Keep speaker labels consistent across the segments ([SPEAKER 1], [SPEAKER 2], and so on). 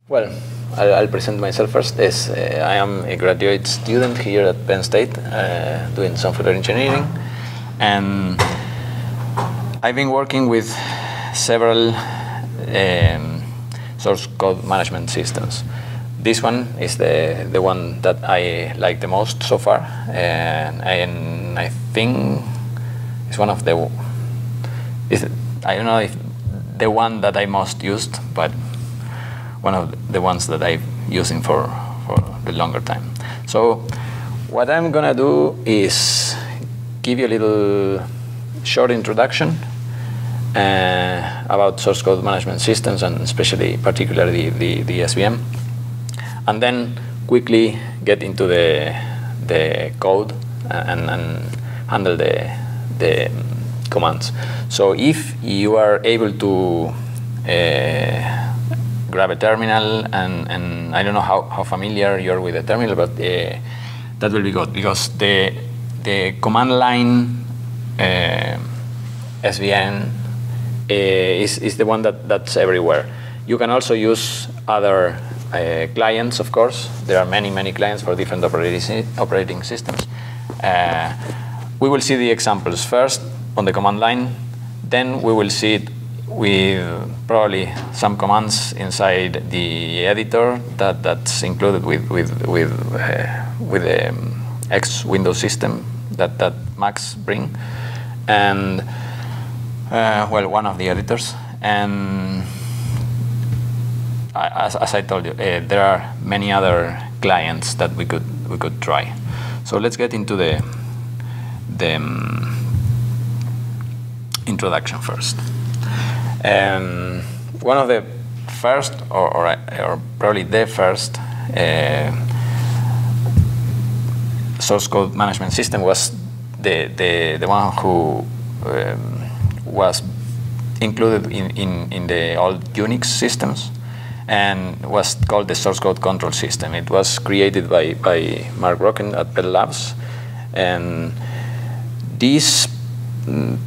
[SPEAKER 1] Well, I'll present myself first. Yes, I am a graduate student here at Penn State doing software engineering. And I've been working with several source code management systems. This one is the one that I like the most so far. And I think it's one of the, I don't know if the one that I most used, but one of the ones that I'm using for the longer time. So what I'm gonna do is give you a little short introduction about source code management systems, and particularly the SVM, and then quickly get into the code and handle the commands. So if you are able to grab a terminal, and I don't know how familiar you're with the terminal, but that will be good, because the command line SVN is the one that's everywhere. You can also use other clients, of course. There are many clients for different operating systems. We will see the examples first on the command line, then we will see it with probably some commands inside the editor that's included with the X Windows system that Macs bring, and well, one of the editors. And as I told you, there are many other clients that we could try. So let's get into the introduction first. One of the first, or probably the first, source code management system was the one who was included in the old Unix systems, and was called the source code control system. It was created by Mark Brocken at Penn Labs, and this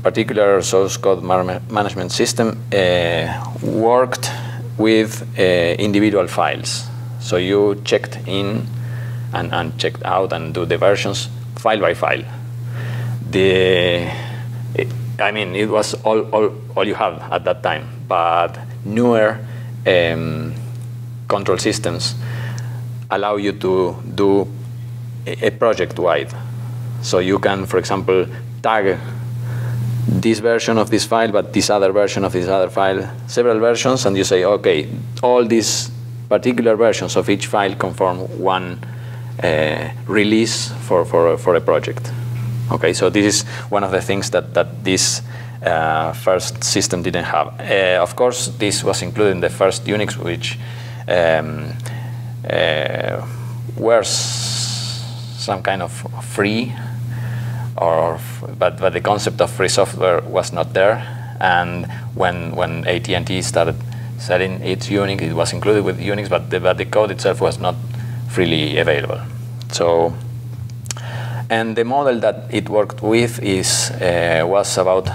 [SPEAKER 1] particular source code management system worked with individual files. So you checked in and checked out and do the versions file by file. I mean, it was all you had at that time, but newer control systems allow you to do a project-wide. So you can, for example, tag this version of this file, but this other version of this other file, several versions, and you say, okay, all these particular versions of each file conform one release for a project. Okay, so this is one of the things that this first system didn't have. Of course, this was included in the first Unix, which were some kind of free, but the concept of free software was not there. And when AT&T started selling its Unix, it was included with Unix, but the code itself was not freely available. So, and the model that it worked with was about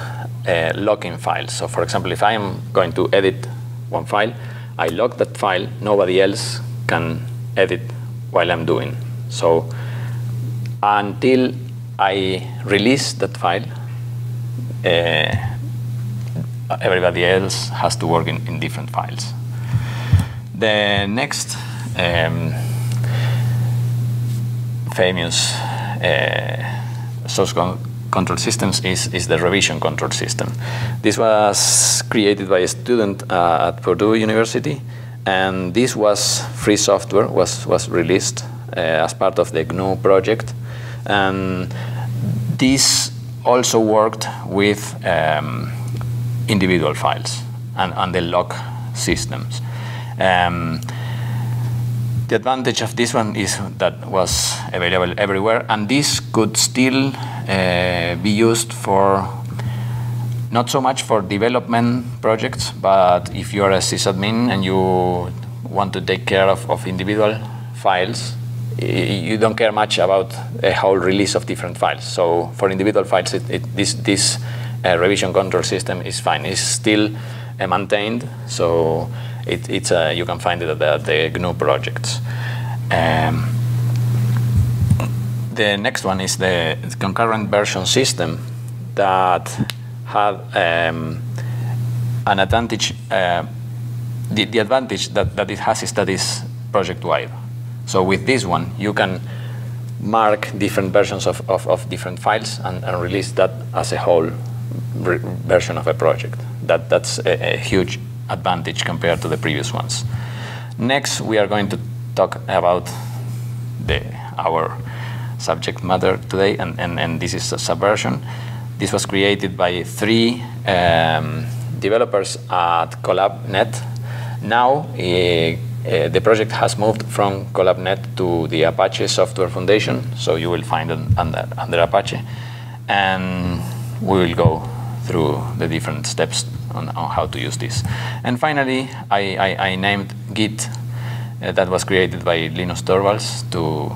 [SPEAKER 1] locking files. So, for example, if I am going to edit one file, I lock that file. Nobody else can edit while I'm doing. So, until I release that file, everybody else has to work in different files. The next famous source control systems is the revision control system. This was created by a student at Purdue University, and this was free software, was released as part of the GNU project. And this also worked with individual files and the lock systems. The advantage of this one is that it was available everywhere, and this could still be used for, not so much for development projects, but if you're a sysadmin and you want to take care of individual files, you don't care much about a whole release of different files. So for individual files, this revision control system is fine. It's still maintained, so You can find it at the GNU projects. The next one is the concurrent version system that had an advantage. The advantage that it has is that it's project-wide. So with this one, you can mark different versions of different files and release that as a whole version of a project. That's a huge advantage compared to the previous ones. Next, we are going to talk about our subject matter today, and this is Subversion. This was created by 3 developers at CollabNet. Now, the project has moved from CollabNet to the Apache Software Foundation, so you will find it under Apache. And we will go through the different steps on how to use this. And finally, I named Git, that was created by Linus Torvalds to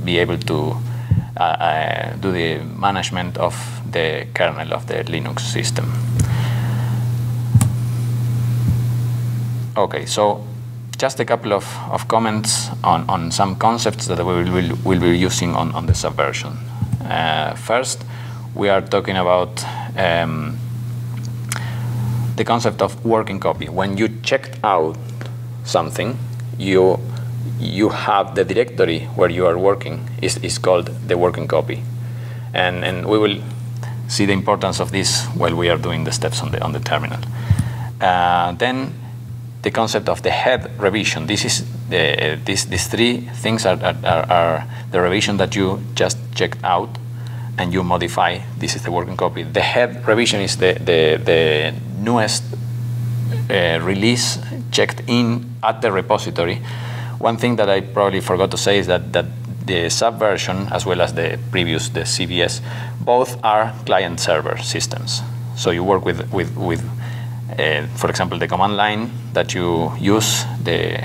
[SPEAKER 1] be able to do the management of the kernel of the Linux system. Okay, so just a couple of comments on some concepts that we will be using on the Subversion. First, we are talking about the concept of working copy. When you checked out something, you have the directory where you are working is called the working copy, and we will see the importance of this while we are doing the steps on the terminal. Then the concept of the head revision. This is these 3 things are the revision that you just checked out and you modify. This is the working copy. The head revision is the newest release checked in at the repository. One thing that I probably forgot to say is that the Subversion, as well as the previous, the CVS, both are client-server systems. So you work with for example, the command line that you use, the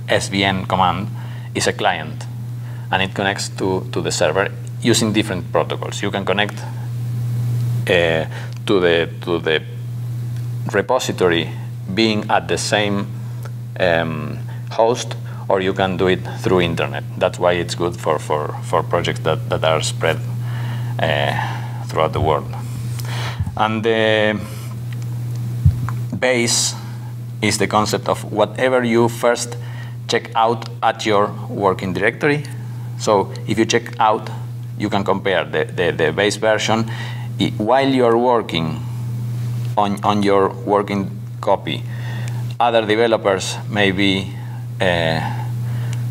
[SPEAKER 1] SVN command, is a client, and it connects to the server using different protocols. You can connect to the repository being at the same host, or you can do it through internet. That's why it's good for projects that are spread throughout the world. And the base is the concept of whatever you first check out at your working directory. So if you check out, you can compare the base version. While you're working on your working copy, other developers may be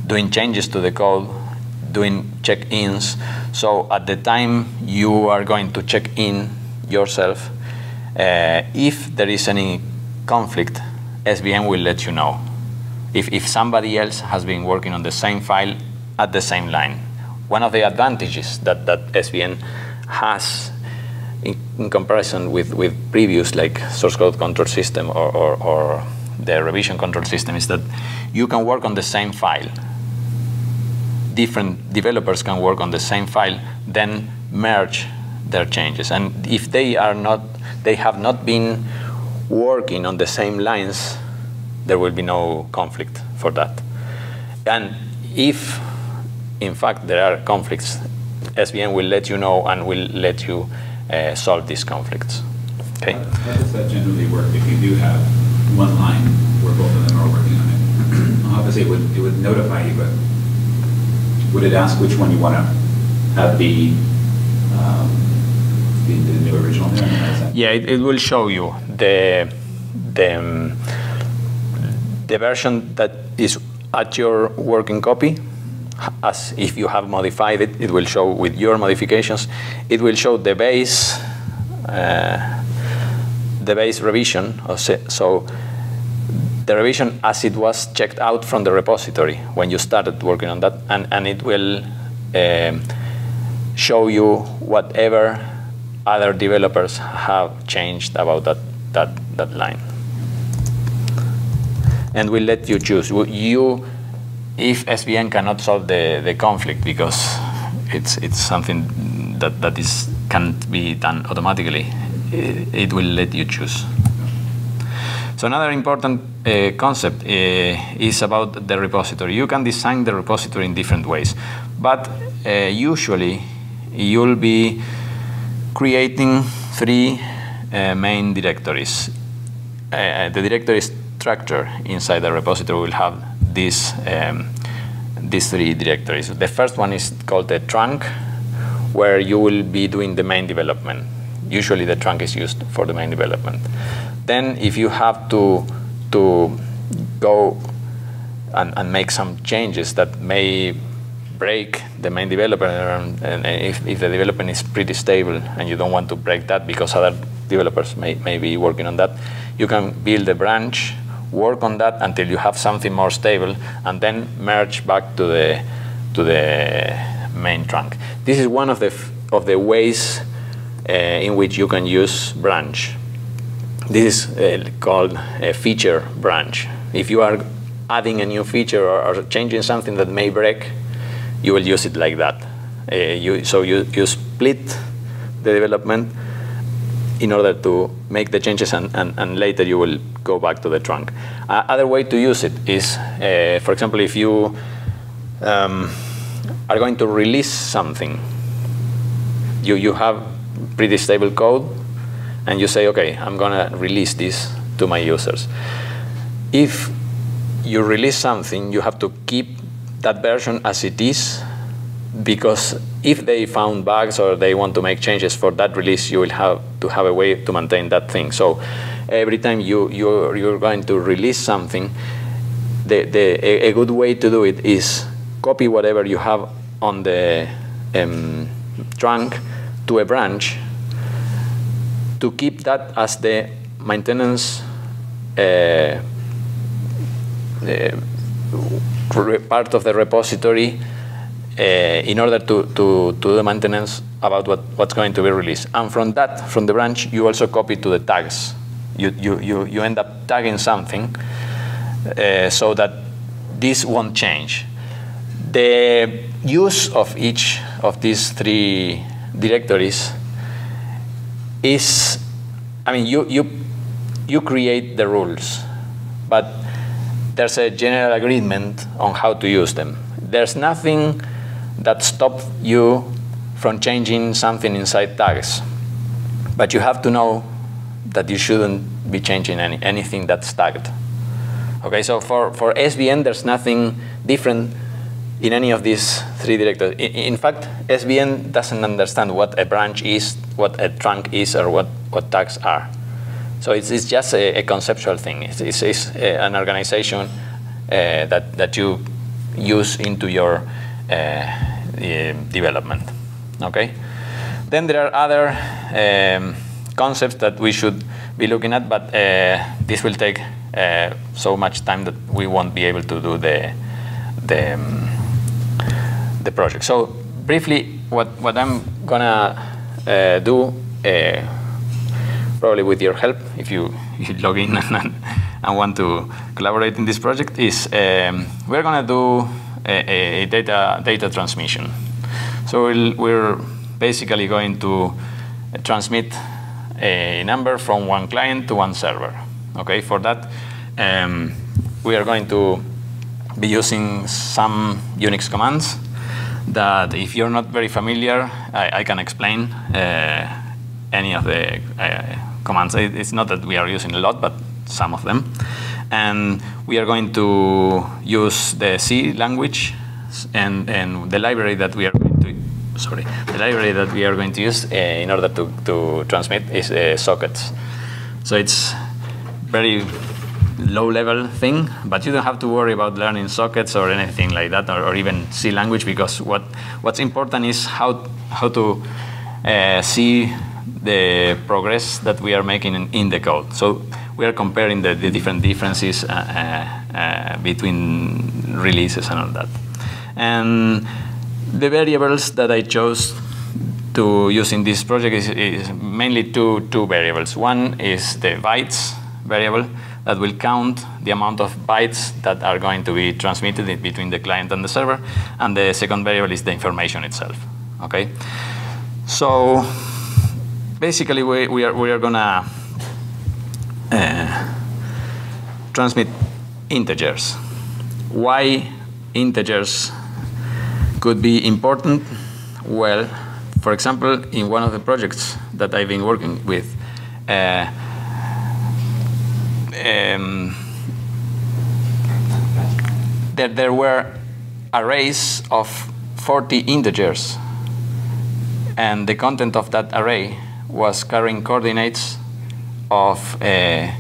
[SPEAKER 1] doing changes to the code, doing check-ins. So at the time you are going to check in yourself, if there is any conflict, SVN will let you know. If somebody else has been working on the same file at the same line. One of the advantages that SVN has in comparison with previous, like source code control system or the revision control system, is that you can work on the same file. Different developers can work on the same file, then merge their changes. And if they have not been working on the same lines, there will be no conflict for that. And if, in fact, there are conflicts, SVN will let you know and will let you solve these conflicts. Okay.
[SPEAKER 2] How does that generally work if you do have one line where both of them are working on it? Obviously, it would notify you, but would it ask which one you want to have the new original there?
[SPEAKER 1] Yeah, it will show you the version that is at your working copy. As if you have modified it, it will show with your modifications. It will show the base revision. So the revision as it was checked out from the repository when you started working on that, and it will show you whatever other developers have changed about that line, and will let you choose. If SVN cannot solve the conflict because it's something that can't be done automatically, it will let you choose. So another important concept is about the repository. You can design the repository in different ways, but usually you'll be creating 3 main directories. The directory structure inside the repository will have these 3 directories. The first one is called the trunk, where you will be doing the main development. Usually the trunk is used for the main development. Then if you have to go and make some changes that may break the main developer, and if the development is pretty stable and you don't want to break that because other developers may be working on that, you can build a branch, work on that until you have something more stable, and then merge back to the main trunk. This is one of the ways in which you can use branch. This is called a feature branch. If you are adding a new feature or changing something that may break, you will use it like that. So you split the development in order to make the changes, and later you will go back to the trunk. Other way to use it is, for example, if you are going to release something, you have pretty stable code, and you say, okay, I'm going to release this to my users. If you release something, you have to keep that version as it is, because if they found bugs or they want to make changes for that release, you will have to have a way to maintain that thing. So every time you're going to release something, a good way to do it is copy whatever you have on the trunk to a branch, to keep that as the maintenance part of the repository, in order to do the maintenance about what's going to be released. And from the branch, you also copy to the tags. You end up tagging something so that this won't change. The use of each of these 3 directories is, I mean, you create the rules, but there's a general agreement on how to use them. There's nothing that stops you from changing something inside tags, but you have to know that you shouldn't be changing anything that's tagged. Okay, so for SVN, there's nothing different in any of these 3 directories. In fact, SVN doesn't understand what a branch is, what a trunk is, or what tags are. So it's just a conceptual thing. It's an organization that you use into your development. Okay. Then there are other concepts that we should be looking at, but this will take so much time that we won't be able to do the project. So briefly, what I'm gonna do, probably with your help, if you log in and want to collaborate in this project, is we're gonna do a data transmission. So we're basically going to transmit a number from one client to one server. Okay, for that, we are going to be using some Unix commands that, if you're not very familiar, I can explain any of the commands. It's not that we are using a lot, but some of them. And we are going to use the C language, and the library that we are going to use in order to transmit is sockets. So it's very low-level thing, but you don't have to worry about learning sockets or anything like that, or even C language, because what's important is how to see the progress that we are making in the code. So we are comparing the different differences between releases and all that. And the variables that I chose to use in this project is mainly two variables. One is the bytes variable that will count the amount of bytes that are going to be transmitted between the client and the server, and the second variable is the information itself. Okay, so basically we are gonna transmit integers. Why integers could be important? Well, for example, in one of the projects that I've been working with, there were arrays of 40 integers, and the content of that array was carrying coordinates of a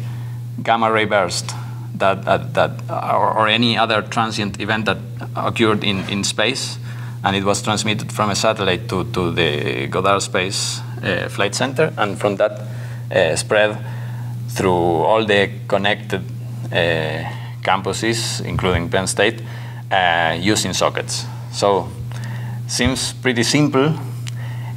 [SPEAKER 1] gamma ray burst or any other transient event that occurred in space, and it was transmitted from a satellite to the Goddard Space Flight Center, and from that spread through all the connected campuses, including Penn State, using sockets. So, seems pretty simple.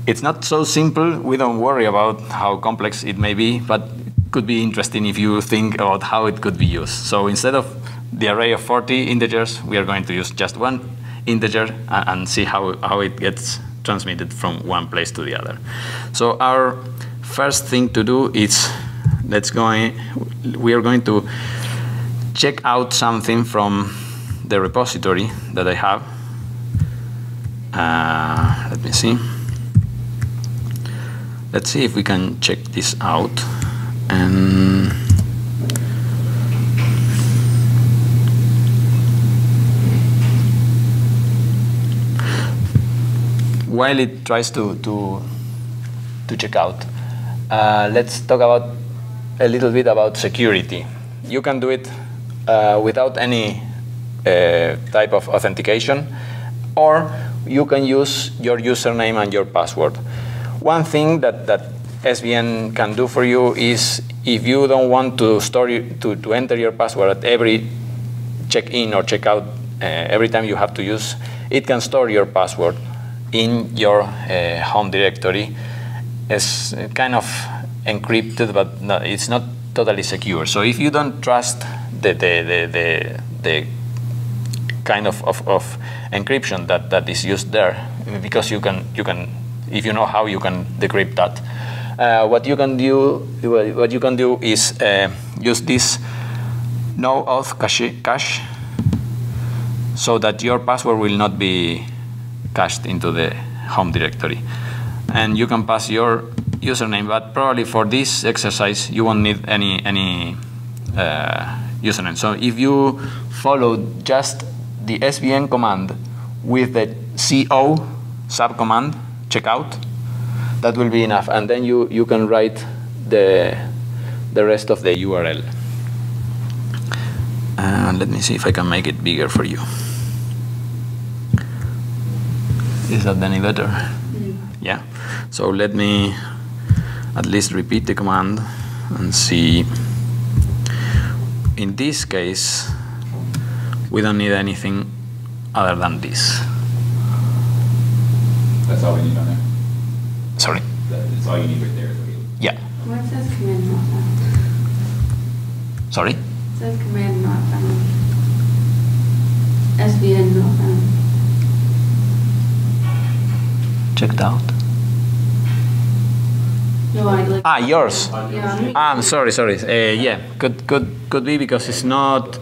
[SPEAKER 1] It's not so simple. We don't worry about how complex it may be, but it could be interesting if you think about how it could be used. So instead of the array of 40 integers, we are going to use just one integer and see how it gets transmitted from one place to the other. So our first thing to do is, we are going to check out something from the repository that I have. Let me see. Let's see if we can check this out. And while it tries to check out, let's talk about a little bit about security. You can do it without any type of authentication, or you can use your username and your password. One thing that SVN can do for you is, if you don't want to to enter your password at every check-in or check-out, every time you have to use, it can store your password in your home directory. It's kind of encrypted, but no, it's not totally secure. So if you don't trust the kind of encryption that is used there, because you can, if you know how, you can decrypt that. What you can do is use this no auth cache, so that your password will not be cached into the home directory, and you can pass your username. But probably for this exercise, you won't need any username. So if you follow just the SVN command with the CO subcommand checkout, that will be enough, and then you can write the rest of the URL. Let me see if I can make it bigger for you. Is that any better? Yeah. So let me at least repeat the command and see. In this case, we don't need anything other than this.
[SPEAKER 2] That's all we need on there?
[SPEAKER 1] Sorry?
[SPEAKER 2] That's all you need right there.
[SPEAKER 1] Yeah.
[SPEAKER 3] What says command not found?
[SPEAKER 1] Sorry?
[SPEAKER 3] It says command not found. SVN not found.
[SPEAKER 1] Checked out.
[SPEAKER 3] No, I like.
[SPEAKER 1] Yours.
[SPEAKER 3] Yeah.
[SPEAKER 1] I'm sorry. Yeah, could be because it's not,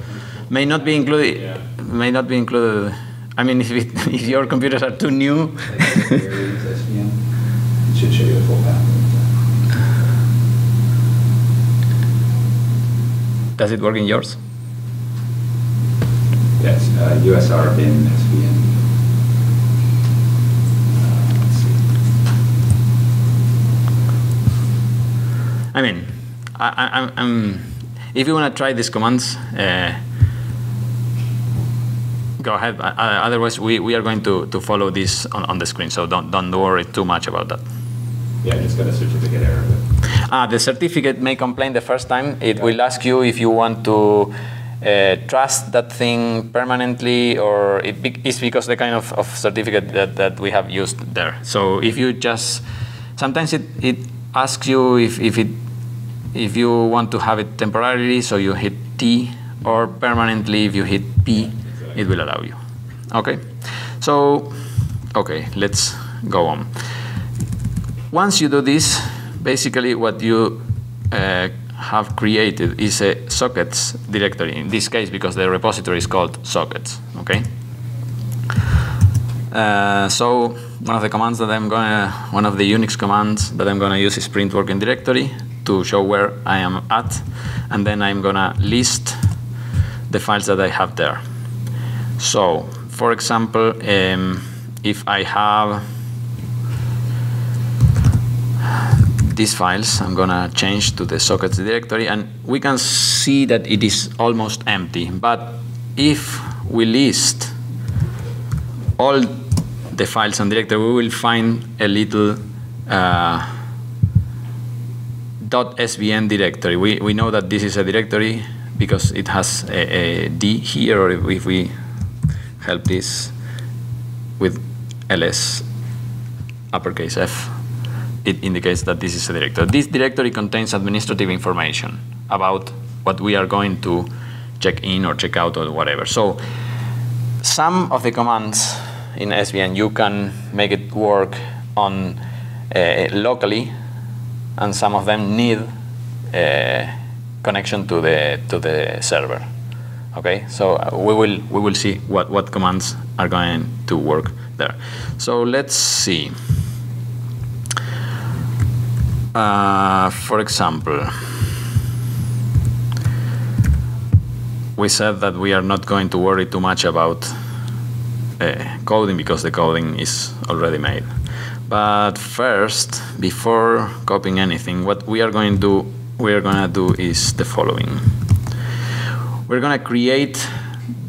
[SPEAKER 1] may not be included.
[SPEAKER 2] Yeah.
[SPEAKER 1] May not be included. I mean, if your computers are too new.
[SPEAKER 2] It should show you the full path.
[SPEAKER 1] Does it work in yours?
[SPEAKER 2] Yes, USR bin SVN. Let's see.
[SPEAKER 1] I mean, I'm if you want to try these commands, go ahead. Otherwise, we are going to follow this on the screen, so don't worry too much about that.
[SPEAKER 2] Yeah, it's got a certificate error.
[SPEAKER 1] The certificate may complain the first time. It will ask you if you want to trust that thing permanently, or it's because the kind of certificate that we have used there. So if you just, sometimes it asks you if you want to have it temporarily, so you hit T, or permanently if you hit P, it will allow you. Okay, so okay, let's go on. Once you do this, basically what you have created is a sockets directory, in this case because the repository is called sockets, okay? So one of the commands that one of the Unix commands that I'm gonna use is print working directory to show where I am at, and then I'm gonna list the files that I have there. So, for example, if I have these files, I'm gonna change to the sockets directory, and we can see that it is almost empty. But if we list all the files and directory, we will find a little .svn directory. We know that this is a directory because it has a D here, or if we help this with ls uppercase F, it indicates that this is a directory. This directory contains administrative information about what we are going to check in or check out or whatever. So some of the commands in SVN, you can make it work on locally, and some of them need connection to the server. Okay, so we will see what commands are going to work there. So let's see. For example, we said that we are not going to worry too much about coding because the coding is already made. But first, before copying anything, what we are going to do is the following. We're going to create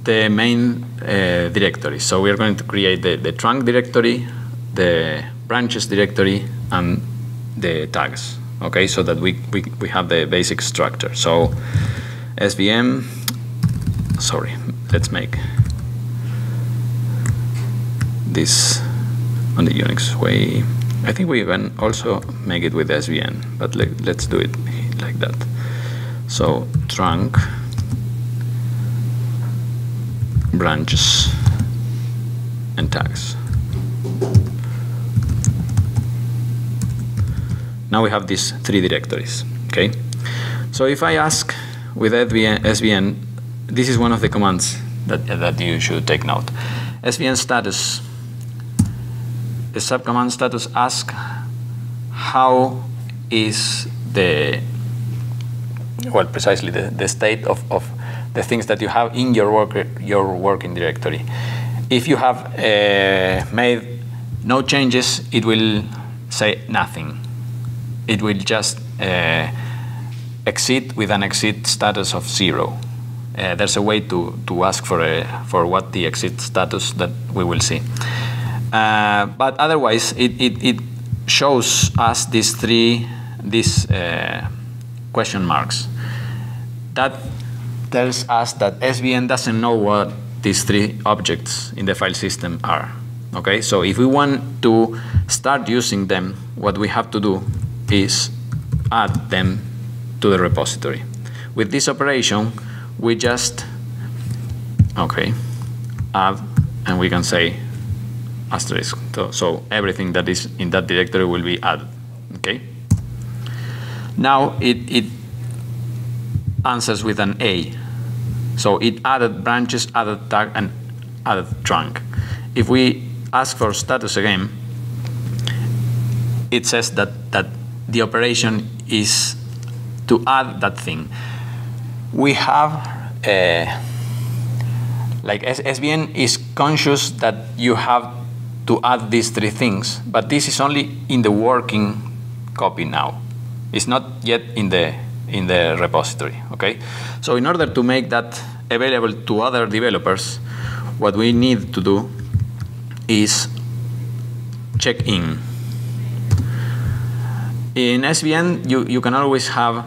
[SPEAKER 1] the main directory. So we are going to create the trunk directory, the branches directory, and the tags. Okay, so that we have the basic structure. So SVN, sorry, let's make this on the Unix way. I think we can also make it with SVN, but let's do it like that. So trunk, branches, and tags. Now we have these three directories. Okay. So if I ask with SVN, this is one of the commands that you should take note. SVN status. The subcommand status asks how is precisely the state of the things that you have in your working directory. If you have made no changes, it will say nothing. It will just exit with an exit status of 0. There's a way to ask for what the exit status that we will see. But otherwise, it shows us these question marks. That tells us that SVN doesn't know what these three objects in the file system are. Okay, so if we want to start using them, what we have to do is add them to the repository. With this operation, we just add, and we can say asterisk. So everything that is in that directory will be added. Okay. Now it answers with an A. So it added branches, added tag, and added trunk. If we ask for status again, it says that the operation is to add that thing. We have like SVN is conscious that you have to add these three things, but this is only in the working copy now. It's not yet in the repository. Okay, so in order to make that available to other developers, what we need to do is check in. In SVN, you can always have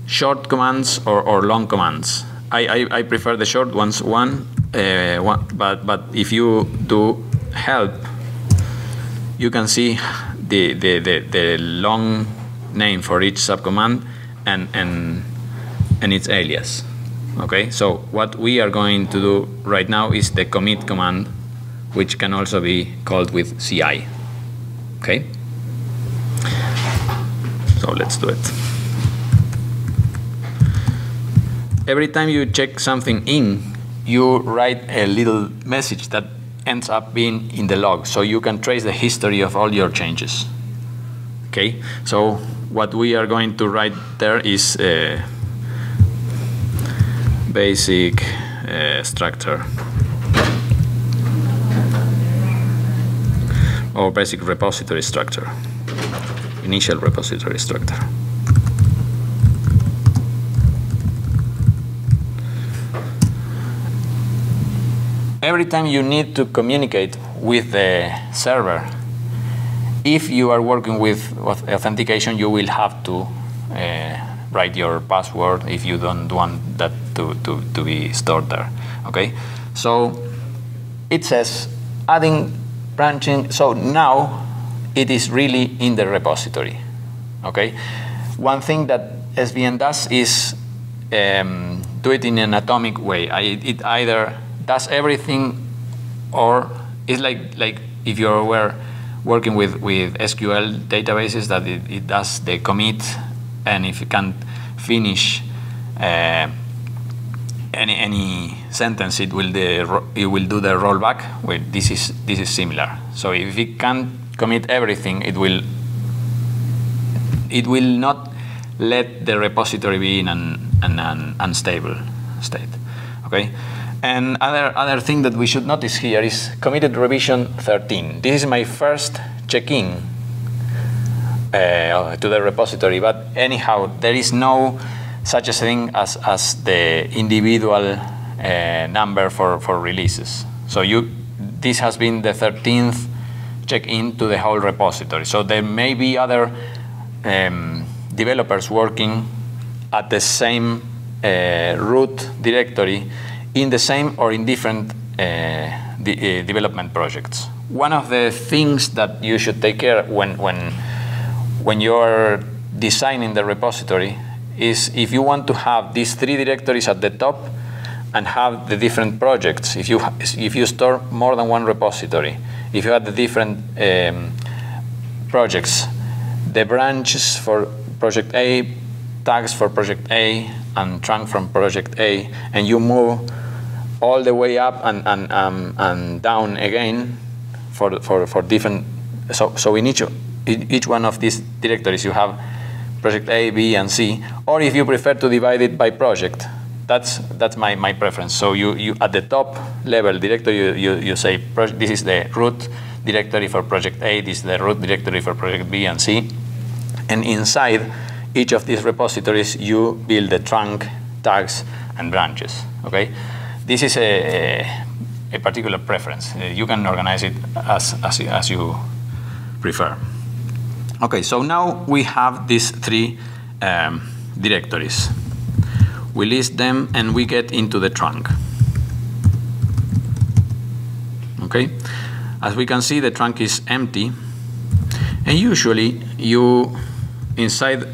[SPEAKER 1] short commands or long commands. I prefer the short ones. But if you do help, you can see the long name for each subcommand and its alias. Okay, so what we are going to do right now is the commit command, which can also be called with CI. Okay, so let's do it. every time you check something in, you write a little message that ends up being in the log, so you can trace the history of all your changes. Okay, so what we are going to write there is a basic structure or basic repository structure, initial repository structure. Every time you need to communicate with the server, if you are working with authentication, you will have to write your password if you don't want that to be stored there. Okay, so it says adding branching. So now it is really in the repository. Okay, one thing that SVN does is do it in an atomic way. It either does everything, or it's like if you were working with SQL databases, that it does the commit, and if you can't finish any sentence, it will do the rollback. Where this is similar. So if it can't commit everything, it will not let the repository be in an unstable state. Okay. And other thing that we should notice here is committed revision 13. This is my first check-in to the repository, but anyhow, there is no such a thing as the individual number for releases. So this has been the 13th check-in to the whole repository. So there may be other developers working at the same root directory in the same or in different development projects. One of the things that you should take care when you're designing the repository is if you want to have these 3 directories at the top and have the different projects. If you store more than one repository, if you have the different projects, the branches for project A, tags for project A, and trunk from project A, and you move all the way up and down again for different. So in each one of these directories you have project A, B, and C. Or if you prefer to divide it by project, that's my preference. So you at the top level directory you say this is the root directory for project A, this is the root directory for project B and C, and inside each of these repositories you build the trunk, tags, and branches. Okay. This is a particular preference. You can organize it as you prefer. Okay, so now we have these 3 directories. We list them and we get into the trunk. Okay, as we can see, the trunk is empty, and usually inside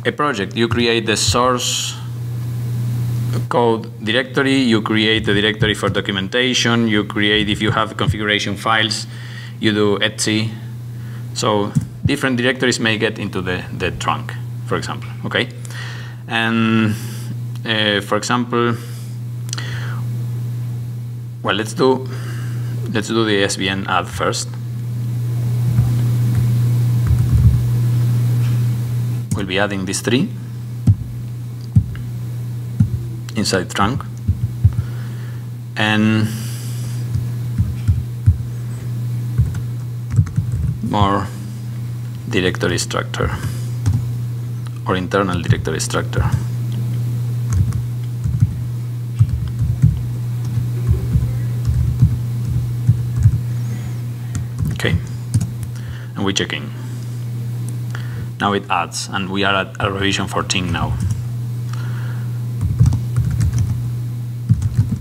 [SPEAKER 1] a project you create the source code directory, you create a directory for documentation, you create, if you have configuration files, you do etc. So different directories may get into the trunk, for example. Okay, and for example, well, let's do the SVN add first. We'll be adding these 3 inside trunk, and more directory structure or internal directory structure. Okay, and we're checking. Now it adds, and we are at revision 14 now.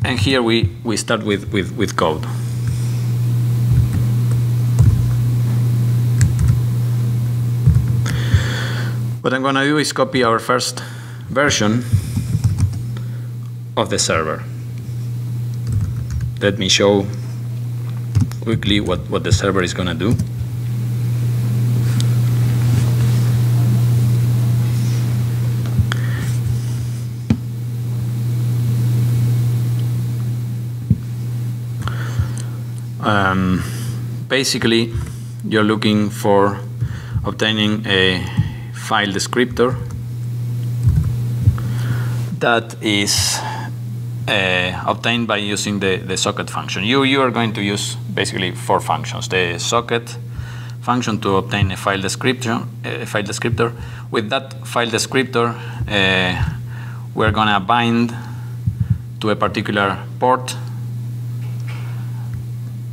[SPEAKER 1] And here we start with code. What I'm going to do is copy our first version of the server. Let me show quickly what the server is going to do. Basically, you're looking for obtaining a file descriptor that is obtained by using the socket function. You are going to use basically 4 functions. The socket function to obtain a file descriptor. With that file descriptor, we're going to bind to a particular port.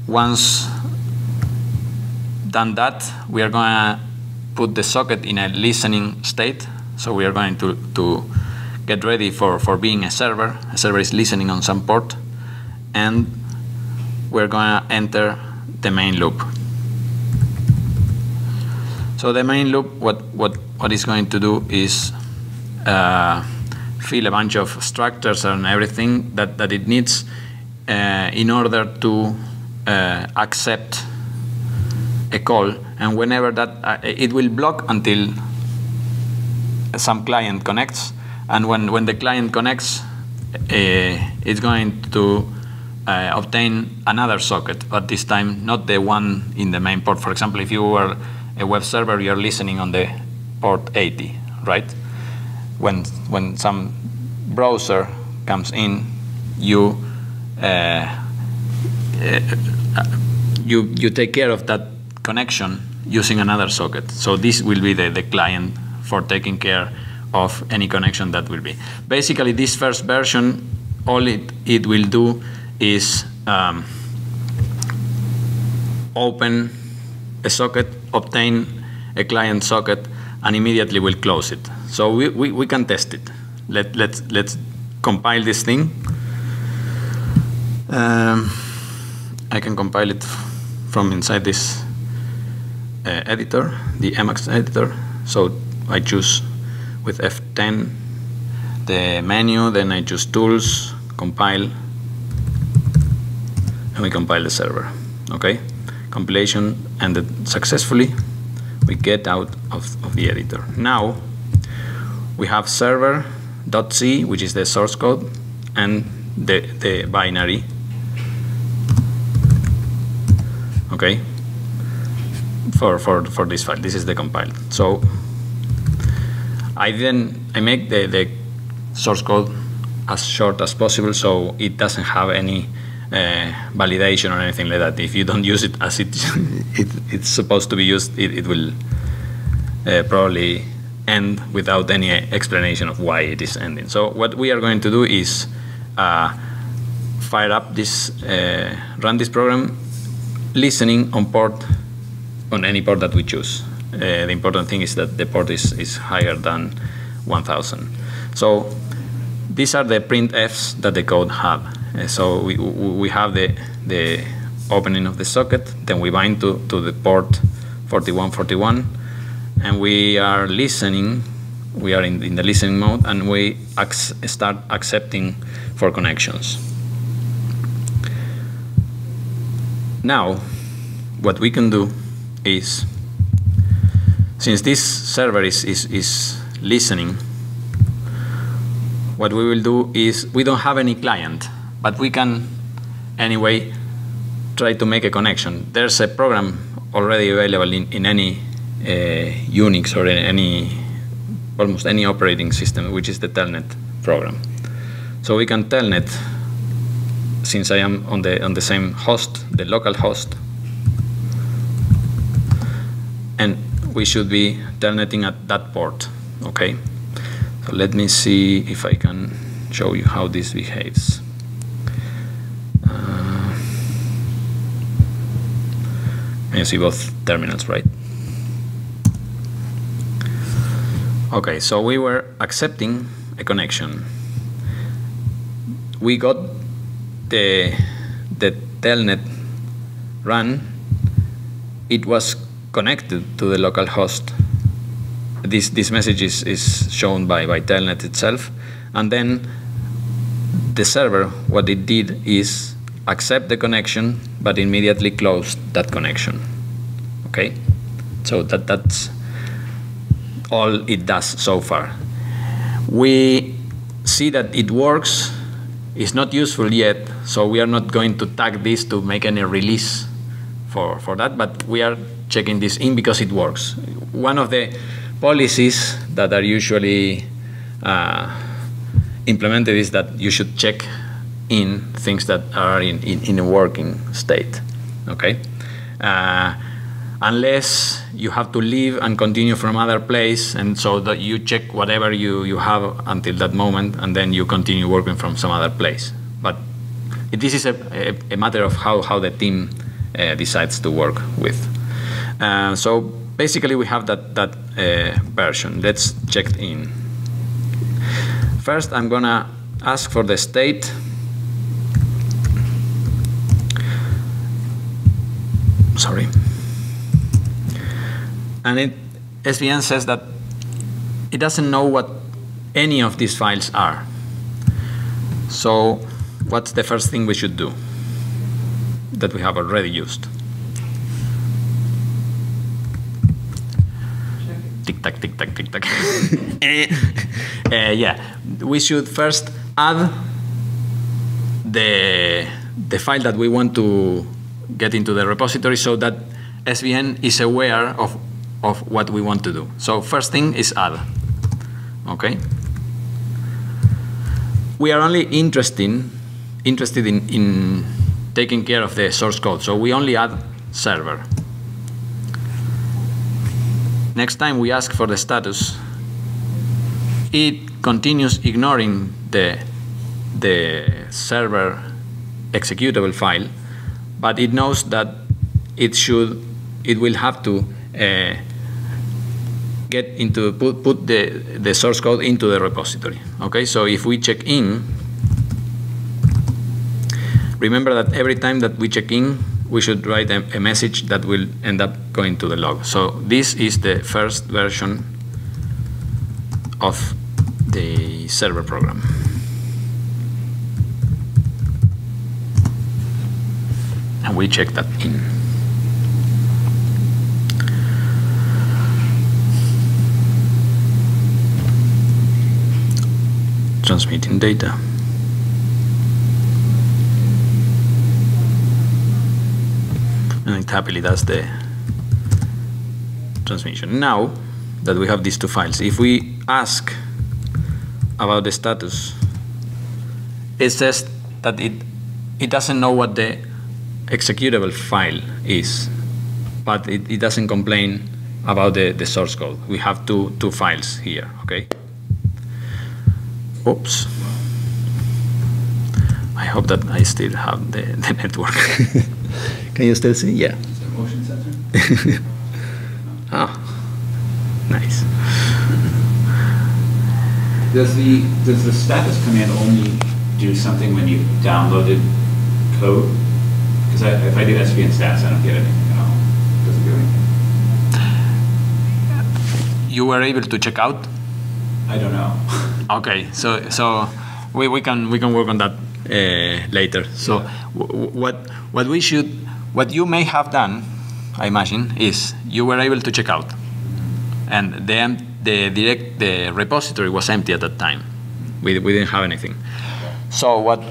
[SPEAKER 1] Once done that, we are going to put the socket in a listening state. So we are going to get ready for being a server. A server is listening on some port, and we're going to enter the main loop. So the main loop, what it's going to do is fill a bunch of structures and everything that it needs in order to accept a call, and whenever that it will block until some client connects, and when the client connects, it's going to obtain another socket, but this time not the one in the main port. For example, if you were a web server, you're listening on the port 80, right? When some browser comes in, you take care of that connection using another socket. So this will be the client for taking care of any connection that will be. Basically, this first version, all it will do is open a socket, obtain a client socket, and immediately will close it. So we can test it. Let's compile this thing. I can compile it from inside this editor, the Emacs editor. So I choose with F10 the menu, then I choose tools, compile, and we compile the server. Okay, compilation ended successfully. We get out of the editor. Now we have server.c, which is the source code, and the binary. Okay, for this file. This is the compiled. So I make the source code as short as possible, so it doesn't have any validation or anything like that. If you don't use it as it's supposed to be used, it will probably end without any explanation of why it is ending. So what we are going to do is fire up this, run this program, listening on any port that we choose. The important thing is that the port is higher than 1000. So these are the printfs that the code have. So we have the opening of the socket, then we bind to the port 4141, and we are listening. We are in the listening mode, and we start accepting for connections. Now, what we can do is, since this server is listening, what we will do is, we don't have any client, but we can anyway try to make a connection. There's a program already available in any Unix or in almost any operating system, which is the telnet program. So we can telnet, since I am on the same host, the local host, and we should be telnetting at that port. Okay, so let me see if I can show you how this behaves. And you see both terminals, right? Okay, so we were accepting a connection. We got the telnet run. It was connected to the local host. This message is shown by telnet itself, and then the server, what it did is accept the connection, but immediately closed that connection. Okay, so that's all it does so far. We see that it works is not useful yet, so we are not going to tag this to make any release for that, but we are checking this in because it works. One of the policies that are usually implemented is that you should check in things that are in a working state, okay? Unless you have to leave and continue from other place, and so that you check whatever you have until that moment, and then you continue working from some other place. But this is a matter of how the team decides to work with. So basically we have that version. Let's check in. First I'm gonna ask for the state. Sorry. And SVN says that it doesn't know what any of these files are. So what's the first thing we should do that we have already used? Tick tock, tick tock, tick tock. Yeah, we should first add the file that we want to get into the repository so that SVN is aware of what we want to do. So first thing is add. Okay. We are only interested in taking care of the source code. So we only add server. Next time we ask for the status, it continues ignoring the server executable file, but it knows that it will have to put the source code into the repository. Okay, so if we check in, remember that every time that we check in, we should write a message that will end up going to the log. So this is the first version of the server program. And we check that in. Transmitting data. And it happily does the transmission. Now that we have these two files, if we ask about the status, it says that it doesn't know what the executable file is, but it doesn't complain about the source code. We have two files here, okay? Oops. I hope that I still have the network. Can you still see? Yeah.
[SPEAKER 2] Is it a motion sensor?
[SPEAKER 1] Ah, nice.
[SPEAKER 2] Does the status command only do something when you've downloaded code? Because if I do SVN stats, I don't get anything at all. It doesn't do anything.
[SPEAKER 1] You were able to check out?
[SPEAKER 2] I don't know.
[SPEAKER 1] Okay, so we can work on that later. So
[SPEAKER 2] yeah.
[SPEAKER 1] What you may have done, I imagine, is you were able to check out, and the repository was empty at that time. We didn't have anything. So what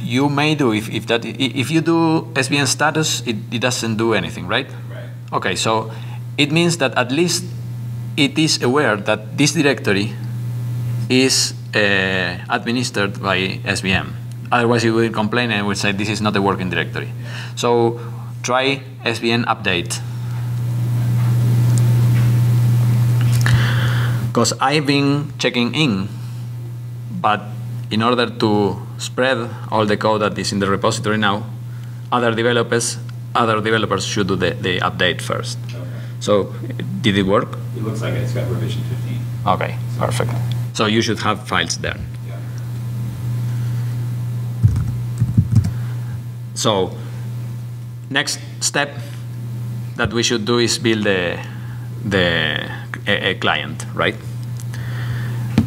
[SPEAKER 1] you may do if you do SVN status, it doesn't do anything, right?
[SPEAKER 2] Right.
[SPEAKER 1] Okay, so it means that at least it is aware that this directory is administered by SVM. Otherwise, it will complain and will say this is not a working directory. So try SVN update. Because I've been checking in, but in order to spread all the code that is in the repository now, other developers should do the update first.
[SPEAKER 2] Okay.
[SPEAKER 1] So did it work?
[SPEAKER 2] It looks like it's got revision 15.
[SPEAKER 1] Okay, perfect. So you should have files there.
[SPEAKER 2] Yeah.
[SPEAKER 1] So next step that we should do is build a client, right?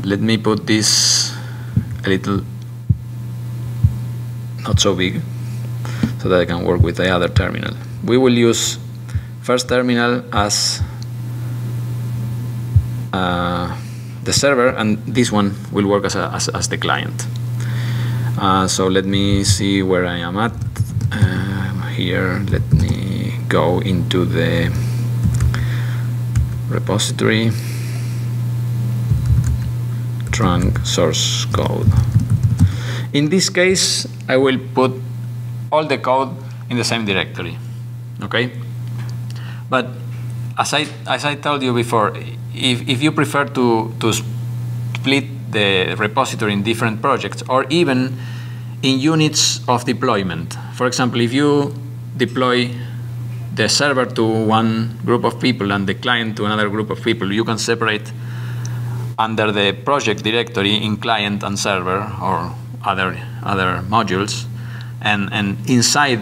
[SPEAKER 1] Let me put this a little not so big so that I can work with the other terminal. We will use first terminal as the server, and this one will work as the client. So let me see where I am at. Here, let me go into the repository, trunk source code. In this case, I will put all the code in the same directory, okay? But as I told you before, if you prefer to split the repository in different projects, or even in units of deployment. For example, if you deploy the server to one group of people and the client to another group of people, you can separate under the project directory in client and server or other modules, and inside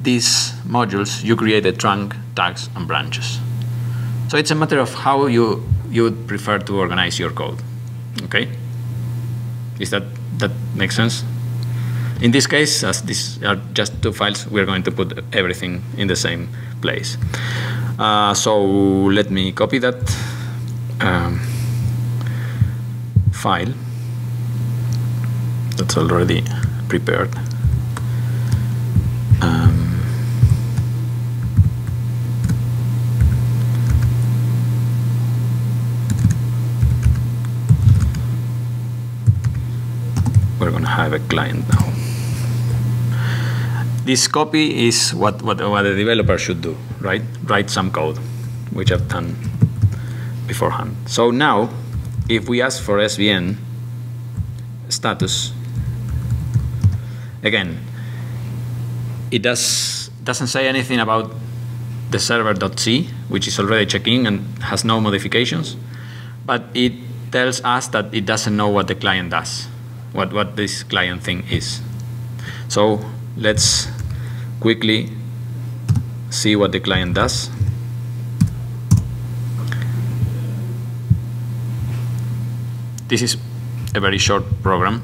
[SPEAKER 1] these modules you create a trunk, tags, and branches. So it's a matter of how you would prefer to organize your code. Okay? Is that makes sense? In this case, as these are just two files, we're going to put everything in the same place. So let me copy that file that's already prepared. We're going to have a client now. This copy is what the developer should do, right? Write some code, which I've done beforehand. So now, if we ask for SVN status, again, it doesn't say anything about the server.c, which is already checking and has no modifications, but it tells us that it doesn't know what the client does, what this client thing is. So let's quickly see what the client does. This is a very short program.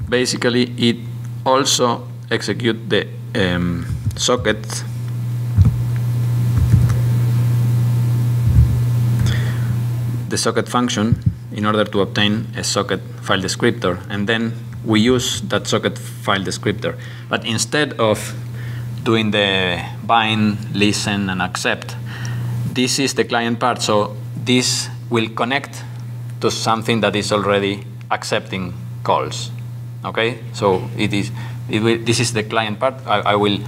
[SPEAKER 1] Basically, it also executes the socket function in order to obtain a socket file descriptor, and then we use that socket file descriptor. But instead of doing the bind, listen, and accept, this is the client part, so this will connect to something that is already accepting calls. Okay, so this is the client part. I will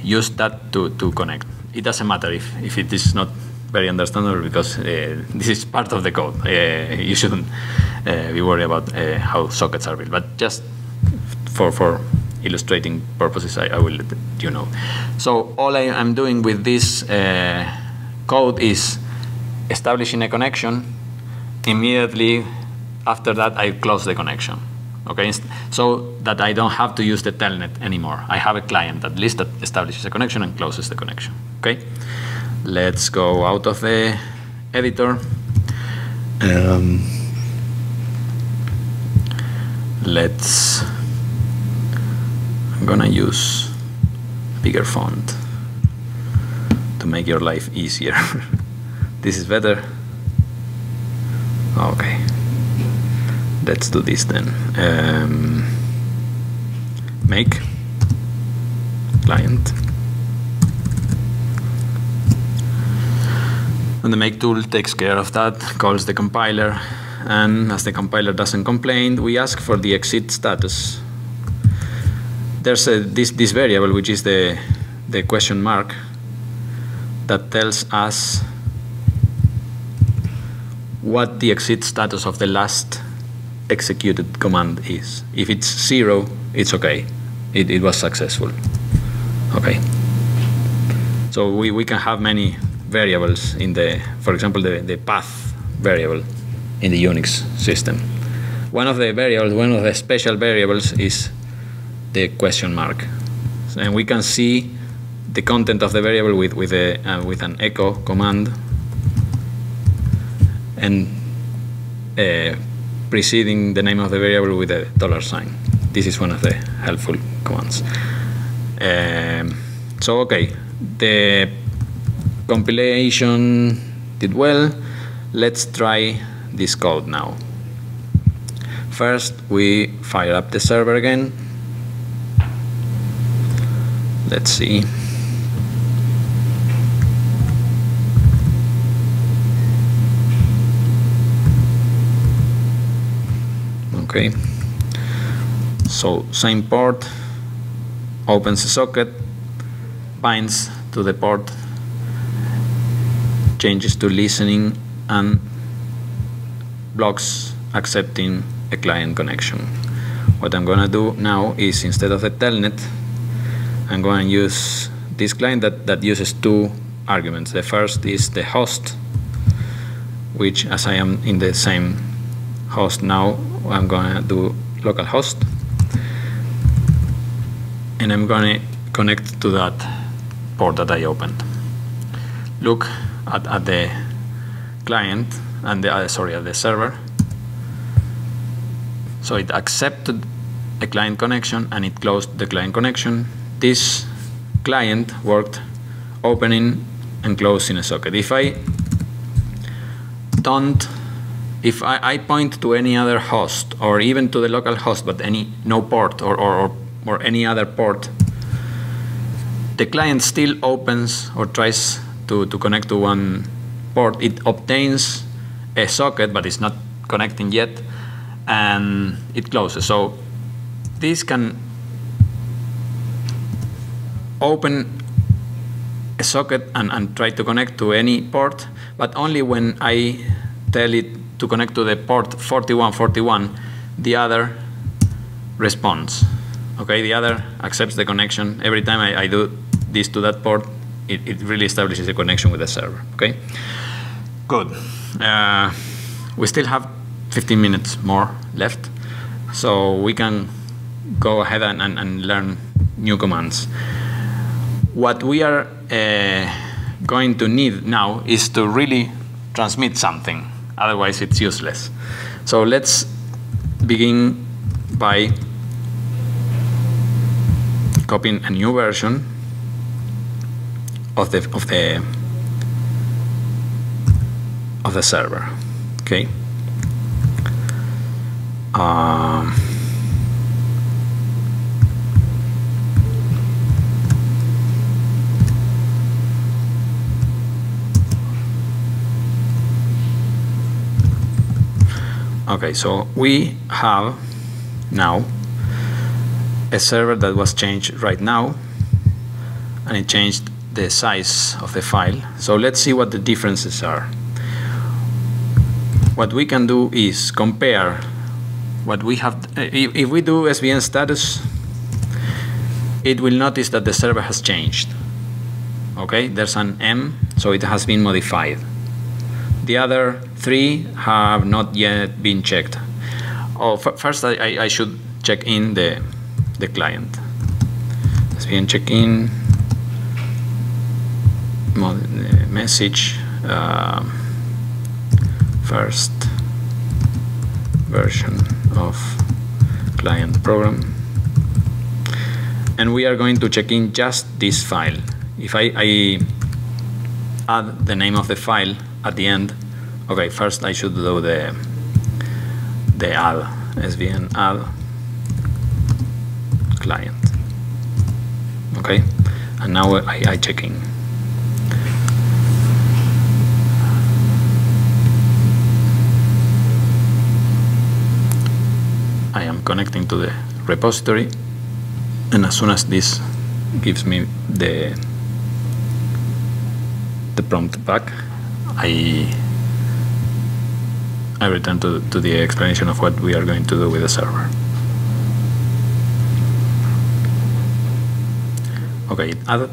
[SPEAKER 1] use that to connect. It doesn't matter if it is not very understandable, because this is part of the code. You shouldn't be worried about how sockets are built, but just for illustrating purposes, I will let you know. So all I am doing with this code is establishing a connection. Immediately after that, I close the connection. Okay, so that I don't have to use the telnet anymore. I have a client at least that establishes a connection and closes the connection. Okay, let's go out of the editor. I'm gonna use bigger font to make your life easier. This is better. Okay, let's do this then. Make client, and the make tool takes care of that, calls the compiler, and as the compiler doesn't complain, we ask for the exit status. There's this variable, which is the question mark, that tells us what the exit status of the last executed command is. If it's 0, it's okay. It was successful. Okay. So we can have many variables in the, for example, the path variable in the Unix system. One of the special variables is the question mark, and we can see the content of the variable with an echo command, and preceding the name of the variable with a $sign. This is one of the helpful commands. So okay, the compilation did well. Let's try this code now. First, we fire up the server again. Let's see. Okay. So same port, opens a socket, binds to the port, changes to listening, and blocks accepting a client connection. What I'm gonna do now is, instead of the telnet, I'm going to use this client that uses two arguments. The first is the host, which, as I am in the same host now, I'm going to do localhost, and I'm going to connect to that port that I opened. Look at the client and the at the server. So it accepted a client connection and it closed the client connection. This client worked opening and closing a socket. If I point to any other host, or even to the local host, but no port or any other port, the client still opens or tries to connect to one port. It obtains a socket, but it's not connecting yet, and it closes. So this can open a socket and try to connect to any port, but only when I tell it to connect to the port 4141, the other responds. Okay, the other accepts the connection. Every time I do this to that port, it really establishes a connection with the server. Okay, good. We still have 15 minutes more left, so we can go ahead and learn new commands. What we are going to need now is to really transmit something, otherwise it's useless. So let's begin by copying a new version of the server. Okay. Okay, so we have now a server that was changed right now, and it changed the size of the file. So let's see what the differences are. What we can do is compare what we have. If we do SVN status, it will notice that the server has changed. Okay, there's an M, so it has been modified. The other three have not yet been checked. Oh, first I should check in the client. SVN check in, message, first version of client program, and we are going to check in just this file. If I add the name of the file at the end, okay, first I should do the add, SVN add client. Okay, and now I check in. I am connecting to the repository, and as soon as this gives me the prompt back, I return to the explanation of what we are going to do with the server. Okay, it added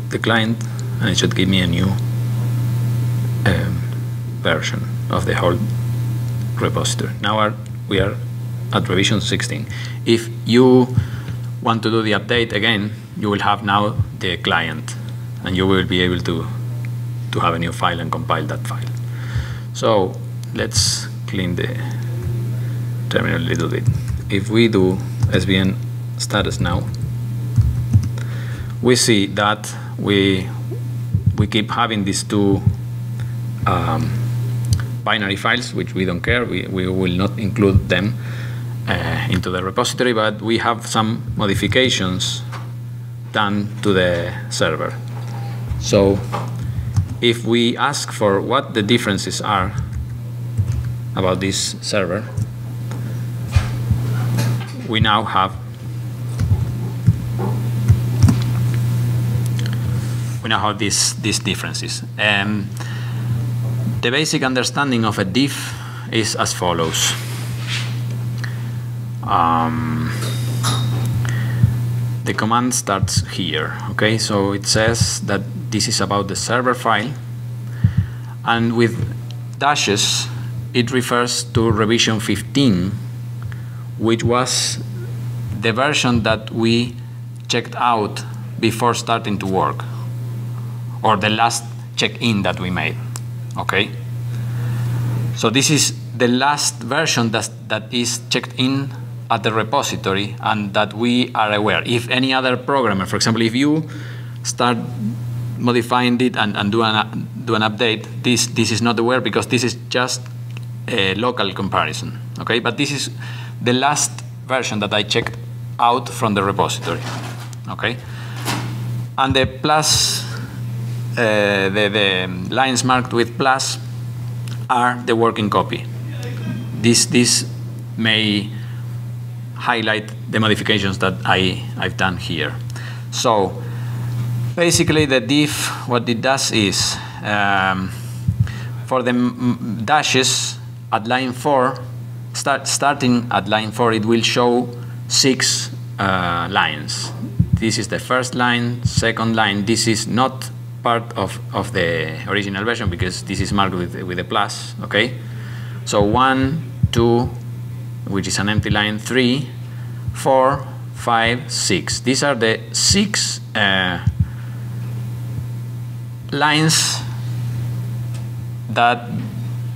[SPEAKER 1] the client, and it should give me a new version of the whole repository. Now we are at revision 16. If you want to do the update again, you will have now the client, and you will be able to have a new file and compile that file. So let's clean the terminal a little bit. If we do SVN status now, we see that we keep having these two binary files, which we don't care. We will not include them into the repository, but we have some modifications done to the server. So if we ask for what the differences are about this server, we now have these differences. The basic understanding of a diff is as follows. The command starts here, okay? So it says that this is about the server file, and with dashes it refers to revision 15, which was the version that we checked out before starting to work, or the last check-in that we made, okay? So this is the last version that is checked in at the repository and that we are aware. If any other programmer, for example, if you start modifying it and do an update, this is not aware because this is just a local comparison, okay? But this is the last version that I checked out from the repository, okay? And the plus, the lines marked with plus are the working copy. This may highlight the modifications that I've done here. So basically the diff, what it does is, for the dashes at line 4, starting at line 4, it will show 6 lines. This is the first line, second line. This is not part of the original version because this is marked with a plus, okay? So 1, 2, which is an empty line, 3, 4, 5, 6. These are the 6 lines that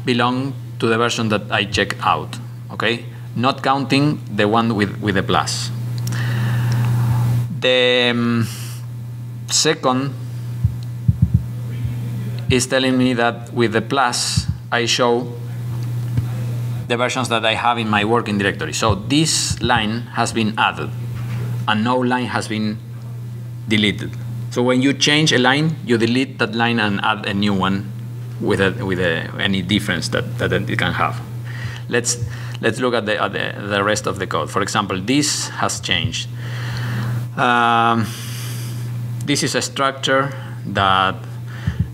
[SPEAKER 1] belong to the version that I checked out, okay? Not counting the one with a plus. The second is telling me that with the plus I show the versions that I have in my working directory. So this line has been added and no line has been deleted. So when you change a line, you delete that line and add a new one with any difference that it can have. Let's look at the rest of the code. For example, this has changed. This is a structure that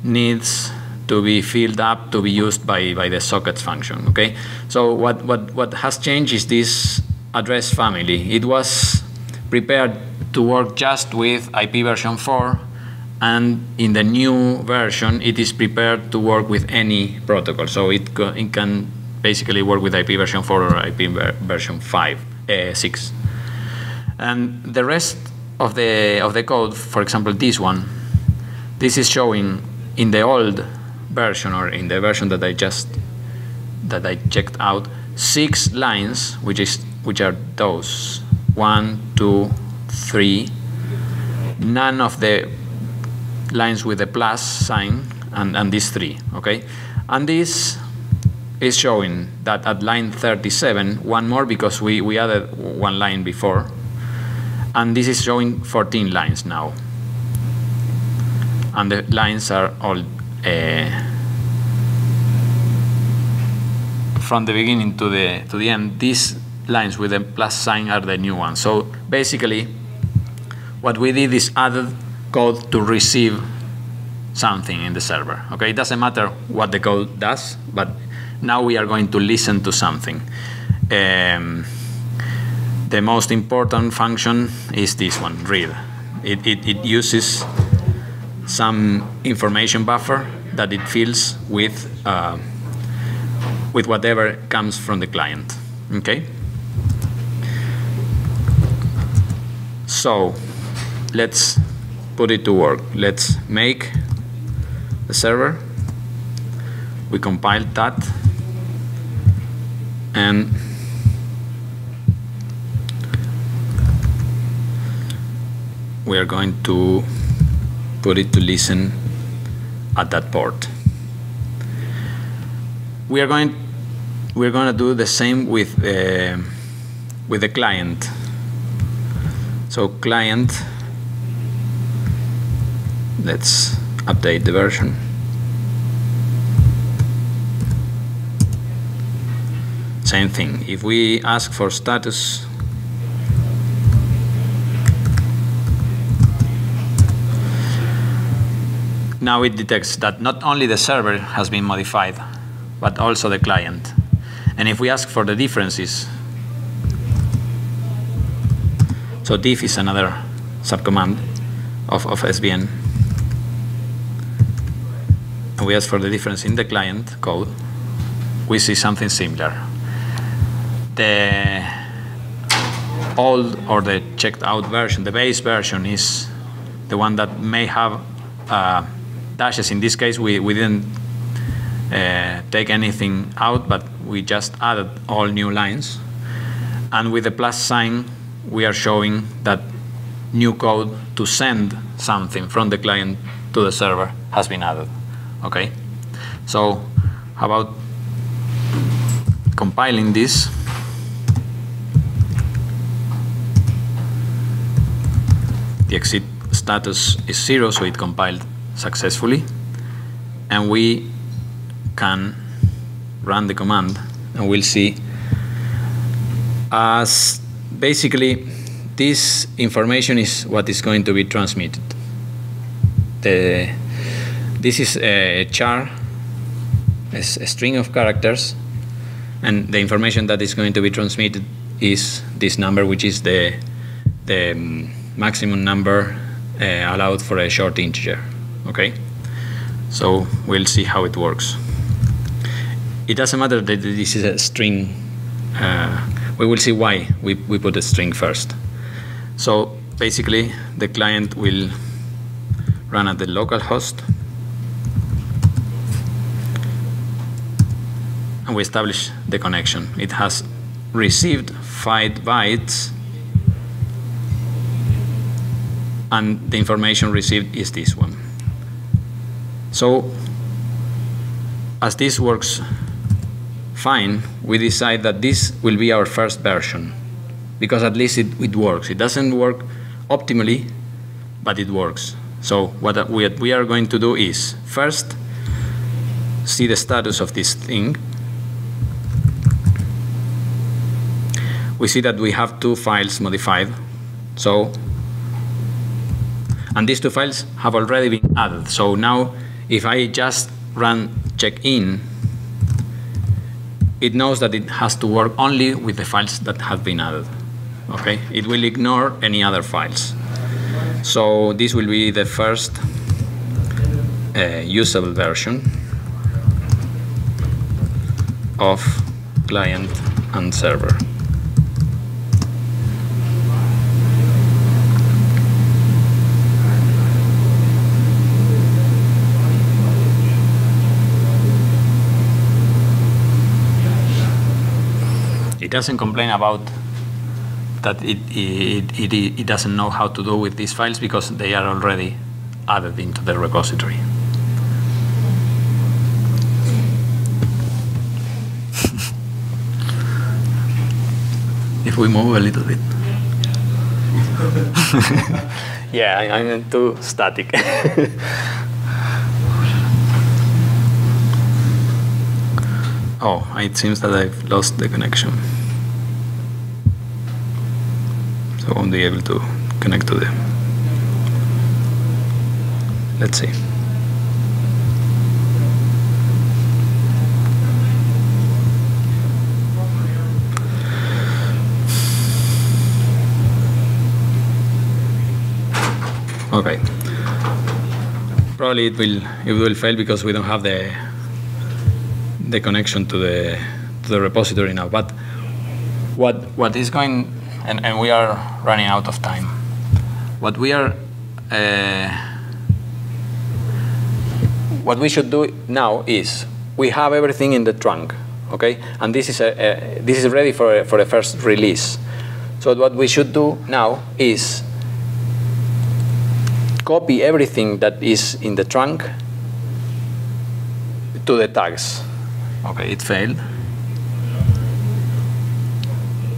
[SPEAKER 1] needs to be filled up to be used by the sockets function, okay? So what has changed is this address family. It was prepared to work just with IP version 4, and in the new version it is prepared to work with any protocol. So it can basically work with IP version 4 or IP version 6. And the rest of the code, for example this one, this is showing in the old version or in the version that I checked out 6 lines, which are those 1, 2, 3. None of the lines with the plus sign and these 3, okay? And this is showing that at line 37, one more because we added one line before, and this is showing 14 lines now. And the lines are all from the beginning to the end. These lines with the plus sign are the new ones. So basically what we did is added code to receive something in the server, okay? It doesn't matter what the code does, but now we are going to listen to something. The most important function is this one, read. It uses some information buffer that it fills with whatever comes from the client, okay? So let's put it to work. Let's make the server. We compile that, and we are going to put it to listen at that port. we're going to do the same with the client. So client, let's update the version. Same thing. If we ask for status, now it detects that not only the server has been modified, but also the client. And if we ask for the differences, so diff is another subcommand of SVN, and we ask for the difference in the client code, we see something similar. The old or the checked out version, the base version, is the one that may have dashes. In this case, we didn't take anything out, but we just added all new lines. And with the plus sign, we are showing that new code to send something from the client to the server has been added. Okay? So how about compiling this? The exit status is 0, so it compiled successfully. And we can run the command, and we'll see as basically this information is what is going to be transmitted. This is a char, a string of characters, and the information that is going to be transmitted is this number, which is the maximum number allowed for a short integer. Okay, so we'll see how it works. It doesn't matter that this is a string. We will see why we put a string first. So basically, the client will run at the local host, and we establish the connection. It has received 5 bytes, and the information received is this one. So as this works fine, we decide that this will be our first version, because at least it works. It doesn't work optimally, but it works. So what we are going to do is first see the status of this thing. We see that we have 2 files modified. So, and these 2 files have already been added. So now if I just run check-in, it knows that it has to work only with the files that have been added. Okay? It will ignore any other files. So this will be the first usable version of client and server. It doesn't complain about that it doesn't know how to do with these files, because they are already added into the repository. If we move a little bit. Yeah, I'm too static. Oh, it seems that I've lost the connection. So I won't be able to connect to them. Let's see. Okay. Probably it will fail because we don't have the connection to the repository now. But what is going, and we are running out of time. What we should do now is we have everything in the trunk, okay, and this is ready for a first release. So what we should do now is copy everything that is in the trunk to the tags. Okay, it failed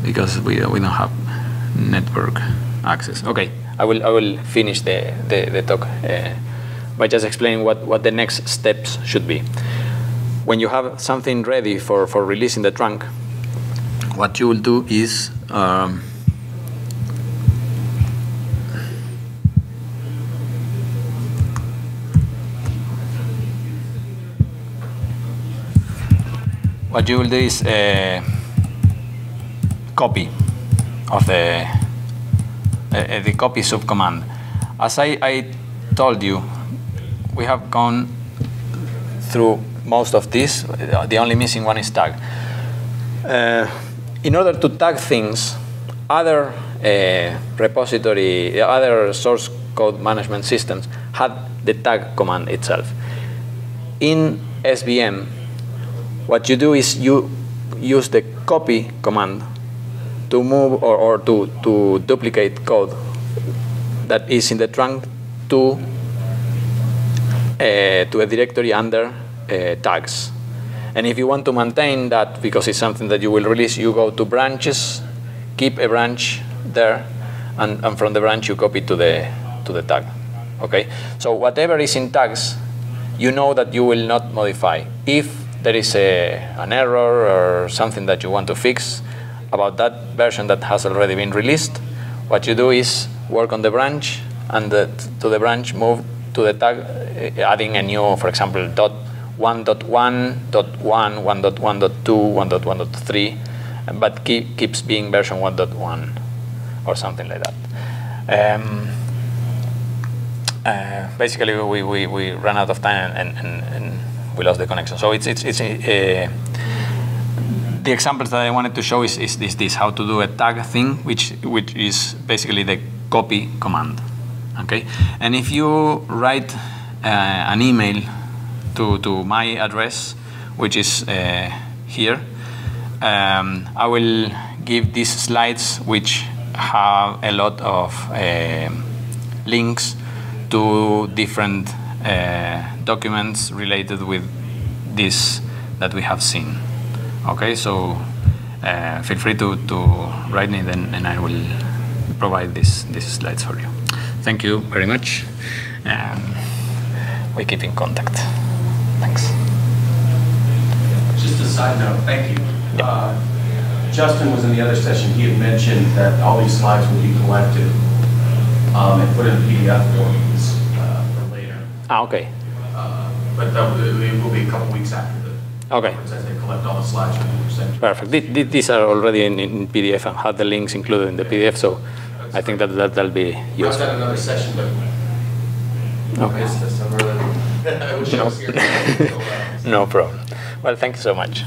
[SPEAKER 1] because we don't have network access. Okay, I will finish the talk by just explaining what the next steps should be. When you have something ready for releasing the trunk, what you will do is copy of the copy subcommand. As I told you, we have gone through most of this. The only missing one is tag. In order to tag things, other other source code management systems had the tag command itself. In SVM, what you do is you use the copy command to move or to duplicate code that is in the trunk to a directory under tags. And if you want to maintain that, because it's something that you will release, you go to branches, keep a branch there, and from the branch you copy to the tag. Okay. So whatever is in tags, you know that you will not modify. If there is an error or something that you want to fix about that version that has already been released, what you do is work on the branch, and to the branch move to the tag, adding a new, for example, .1.1, .1, 1.1.2, 1.1.3, but keeps being version 1.1 or something like that. Basically, we ran out of time and we lost the connection. So it's the examples that I wanted to show is this, how to do a tag thing, which is basically the copy command. Okay, and if you write an email to my address, which is here, I will give these slides which have a lot of links to different documents related with this that we have seen. Okay, so feel free to write me then, and I will provide these slides for you. Thank you very much. We keep in contact. Thanks.
[SPEAKER 4] Just a side note, thank you. Justin was in the other session. He had mentioned that all these slides will be collected and put in PDF forms for later.
[SPEAKER 1] Okay.
[SPEAKER 4] But it will be a couple weeks after the conference as they collect all the slides from the center.
[SPEAKER 1] Perfect. These are already in PDF and have the links included in the PDF, so I think that'll be useful.
[SPEAKER 4] I was at another session, but I missed this. I would show us here.
[SPEAKER 1] No problem. Well, thank you so much.